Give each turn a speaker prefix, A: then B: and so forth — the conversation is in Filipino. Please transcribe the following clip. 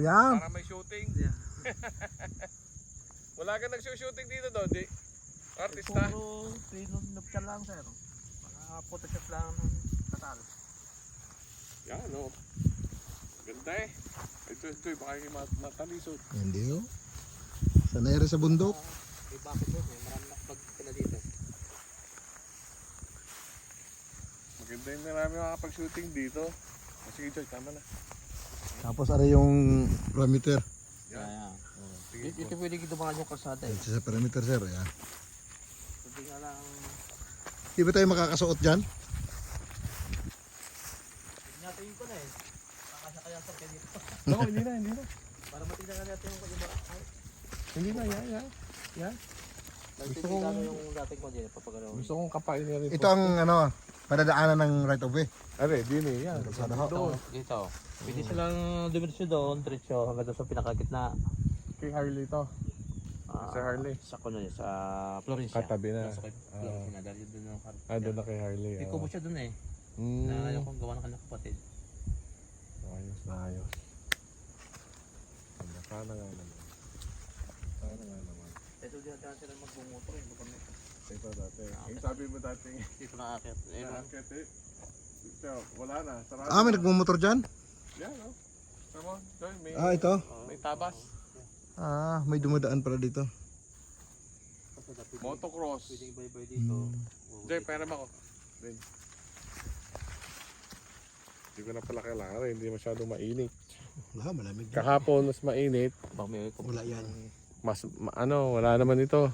A: Yan.
B: Para may shooting. Wala ka nag-shooting dito, Dodi? Artista?
C: Puro pinunupsyan lang, sir. Mga photoshop lang ng kasal.
B: Yan, no. Ganda eh. Ito, baka kayo matalisod.
A: Hindi oh. Sanay rin sa bundok.
C: May bakit doon, may marami nakapag pala dito.
B: Maganda yung marami makapag-shooting dito. Sige, Joy, tama na.
A: Tapos ara yung perimeter.
B: Yan. Sige,
C: Dito pwede dumaan yung kalsada eh.
A: Ito sa perimeter sir. Yan.
C: Hindi nga lang,
A: Di ba tayo makakasuot dyan?
C: natin ko na eh. Kakasya kaya sa dito.
B: No, hindi na.
C: Para matignan nga natin yung kaliba.
B: Hindi na, yan.
C: Gusto ko yung dating ko din, papagalaw.
B: Gusto kong kapain na rin.
A: Ito ang ano, padadaanan ng right of way.
B: Are, din eh, yan.
A: Kalsada ho.
B: Doon.
C: Dito. Pwede silang dumiretso doon, diretso hanggang doon sa pinakagitna.
B: Kay Harley to. Sa Harley?
C: Sa kuno sa Florencia.
B: Katabi na.
C: Nasa kay Florencia na dahil doon yung
B: Doon na kay Harley.
C: Hindi ko mo siya doon eh. Na ayaw kong gawa ng kanyang kapatid.
B: Ayos. Sana nga naman.
C: Ito din natin sila magbumotor eh.
B: Ito dati. Yung sabi mo dati.
C: Dito na akit.
B: Nakakit eh. Ito, wala na. Sarado.
A: Ah, may nagmumotor dyan?
B: Yan, no? Tama, Joy, may,
A: Ah, ito.
B: may tabas.
A: Ah, may dumadaan pala dito.
B: Motocross.
C: Pwede iba-iba dito.
B: Joy, pera mo ako. Din. Hindi ko na pala kailangan rin. Hindi masyadong mainit.
A: Wala, malamig.
B: Kahapon, mas mainit.
C: Baka may
A: Wala yan.
B: Wala naman ito.